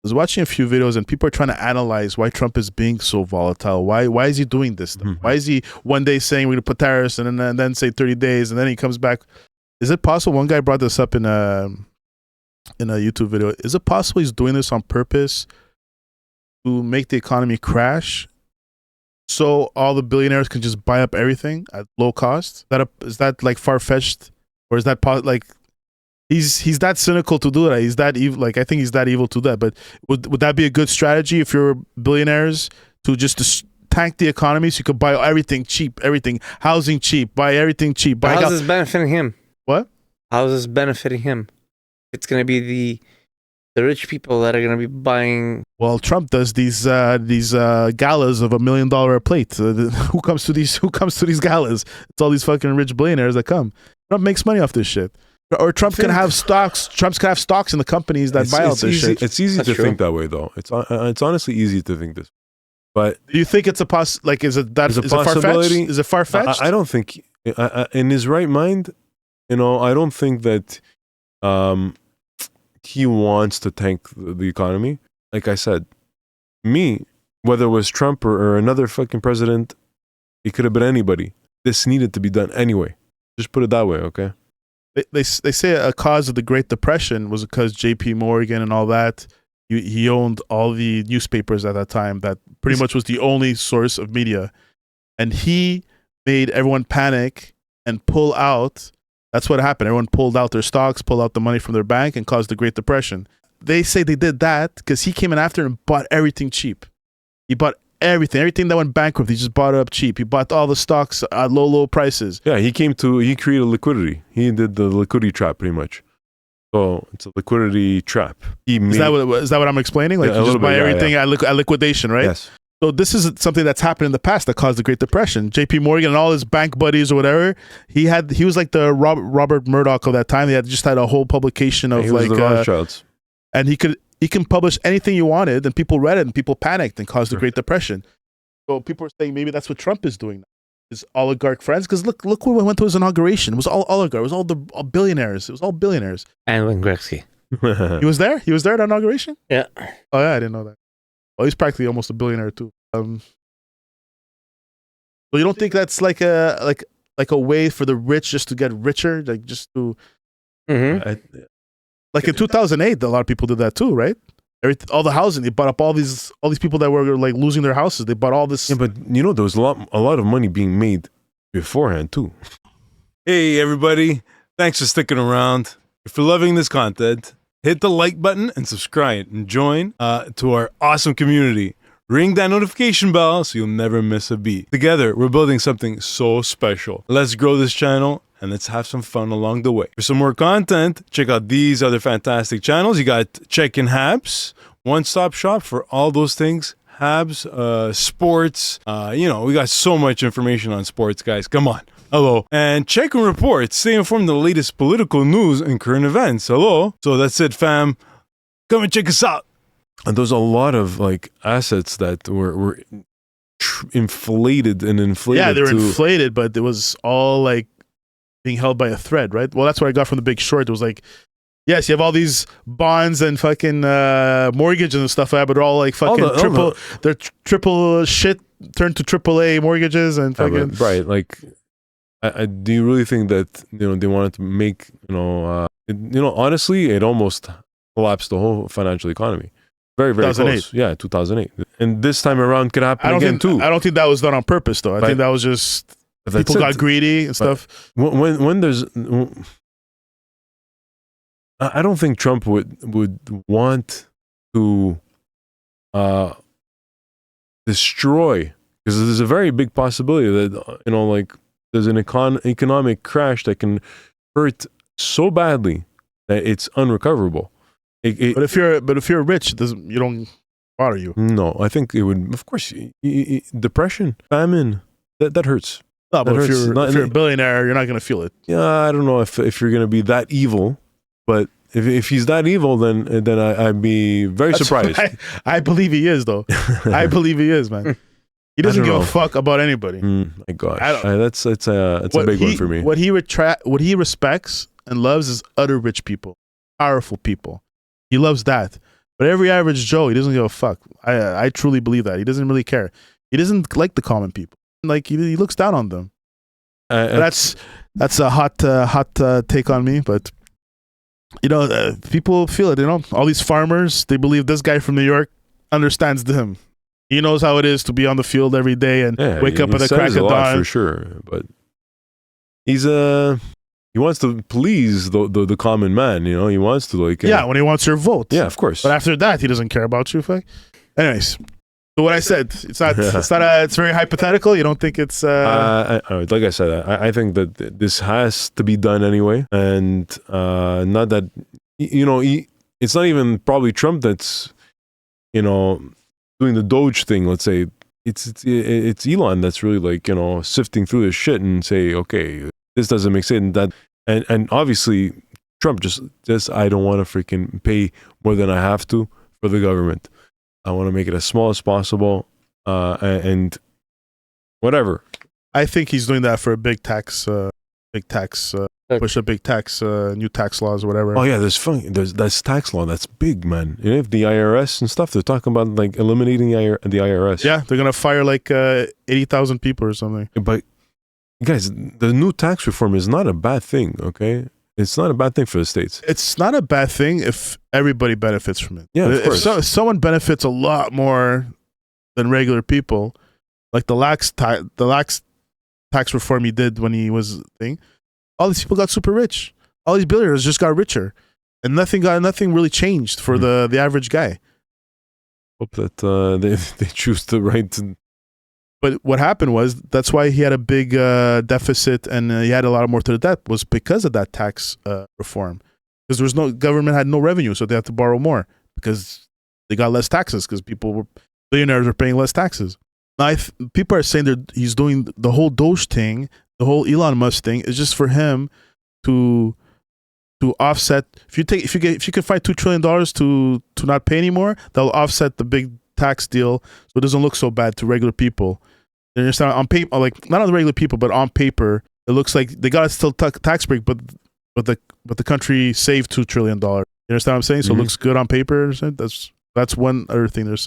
was watching a few videos and people are trying to analyze why Trump is being so volatile. Why is he doing this stuff? Why is he one day saying we're going to put tariffs and then say 30 days and then he comes back? Is it possible? One guy brought this up in a YouTube video. Is it possible he's doing this on purpose to make the economy crash so all the billionaires can just buy up everything at low cost? Is that like far-fetched? Or is that like he's that cynical to do that? He's that evil. Like I think he's that evil to do that. But would that be a good strategy if you're billionaires to just tank the economy so you could buy everything cheap, everything housing cheap, buy everything cheap? How's this benefiting him? What? How is this benefiting him? It's going to be the rich people that are going to be buying. Well, Trump does these galas of $1 million a plate. Who comes to these galas? It's all these fucking rich billionaires that come. Trump makes money off this shit. Or Trump can have stocks. Trump can have stocks in the companies that buy out this shit. It's easy to think that way, though. It's honestly easy to think this. But do you think it's a like? Is it possibility? Is it far fetched? I don't think in his right mind. I don't think that he wants to tank the economy. Like I said, whether it was Trump or another fucking president, it could have been anybody. This needed to be done anyway. Just put it that way, okay? They say a cause of the Great Depression was because J.P. Morgan and all that, he owned all the newspapers at that time. That pretty much was the only source of media. And he made everyone panic and pull out. That's what happened. Everyone pulled out their stocks, pulled out the money from their bank, and caused the Great Depression. They say they did that because he came in after and bought everything cheap. He bought everything that went bankrupt. He just bought it up cheap. He bought all the stocks at low prices. Yeah, he created liquidity. He did the liquidity trap pretty much. So it's a liquidity trap. Is that what I'm explaining? Like you just buy everything at liquidation, right? Yes. So this is something that's happened in the past that caused the Great Depression. J.P. Morgan and all his bank buddies or whatever, he was like the Robert Murdoch of that time. They had a whole publication of the Rothschilds. And he can publish anything you wanted, and people read it, and people panicked and caused the Great Depression. So people are saying maybe that's what Trump is doing now. His oligarch friends, because look when we went to his inauguration. It was all oligarchs. It was all billionaires. It was all billionaires. And Wayne Gretzky. He was there? He was there at the inauguration? Yeah. Oh yeah, I didn't know that. Well, he's practically almost a billionaire too. So you don't think that's like a way for the rich just to get richer, like just to, like in 2008, a lot of people did that too, right? All the housing, they bought up all these people that were like losing their houses. They bought all this. Yeah, but there was a lot of money being made beforehand too. Hey everybody, thanks for sticking around. If you're loving this content, hit the like button and subscribe and join to our awesome community. Ring that notification bell so you'll never miss a beat. Together, we're building something so special. Let's grow this channel and let's have some fun along the way. For some more content, check out these other fantastic channels. You got Checkin Habs, one-stop shop for all those things. Habs, sports, we got so much information on sports, guys. Come on. Hello. And Checkin Reports, stay informed of the latest political news and current events. Hello. So that's it, fam. Come and check us out. And there's a lot of like assets that were inflated. Yeah, they were inflated, but it was all like being held by a thread, right? Well, that's what I got from The Big Short. It was like, yes, you have all these bonds and fucking mortgages and stuff like that, but they're all like fucking triple shit turned to AAA mortgages and fucking right. Like, do you really think that they wanted to make honestly, it almost collapsed the whole financial economy. Very, very 2008. Close. Yeah, 2008. And this time around could happen again too. I don't think that was done on purpose, though. I think that was just people got greedy and stuff. When there's, I don't think Trump would want to destroy, because there's a very big possibility that there's an economic crash that can hurt so badly that it's unrecoverable. But if you're rich, you don't bother you. No, I think it would. Of course, depression, famine, that hurts. No, but if you're a billionaire, you're not going to feel it. Yeah, I don't know if you're going to be that evil, but if he's that evil, then I'd be very surprised. I believe he is, though. I believe he is, man. He doesn't give a fuck about anybody. My gosh, it's a big one for me. What he respects and loves is other rich people, powerful people. He loves that. But every average Joe, he doesn't give a fuck. I truly believe that. He doesn't really care. He doesn't like the common people. Like he looks down on them. That's a hot take on me, but people feel it. All these farmers, they believe this guy from New York understands them. He knows how it is to be on the field every day and wake up at the crack of dawn. For sure, but he wants to please the common man. He wants to when he wants your vote. Yeah, of course. But after that, he doesn't care about you. Fuck. Anyways. So what I said, it's very hypothetical. You don't think it's like I said, I think that this has to be done anyway, and not that it's not even probably Trump that's doing the Doge thing. Let's say it's Elon that's really sifting through this shit and say, okay, this doesn't make sense. And obviously Trump just I don't want to freaking pay more than I have to for the government. I want to make it as small as possible, and whatever. I think he's doing that for a big tax, push a big tax, new tax laws or whatever. Oh yeah, there's tax law that's big, man. If the IRS and stuff, they're talking about eliminating the IRS. Yeah, they're gonna fire 80,000 people or something. But guys, the new tax reform is not a bad thing. Okay. It's not a bad thing for the States. It's not a bad thing if everybody benefits from it. Yeah, of course. If someone benefits a lot more than regular people, like the lax tax reform he did when he was thing, all these people got super rich. All these billionaires just got richer, and nothing really changed for the average guy. Hope that they choose the right. But what happened was that's why he had a big deficit and he had a lot more to the debt was because of that tax reform. Because there was government had no revenue, so they had to borrow more because they got less taxes because billionaires were paying less taxes. Now, people are saying that he's doing the whole Doge thing, the whole Elon Musk thing is just for him to offset. If you can find $2 trillion to not pay anymore, that'll offset the big tax deal, so it doesn't look so bad to regular people. You understand? On paper, not on the regular people, but on paper, it looks like they got a still tax break, but the country saved $2 trillion. You understand what I'm saying? So it looks good on paper. That's one other thing they're saying.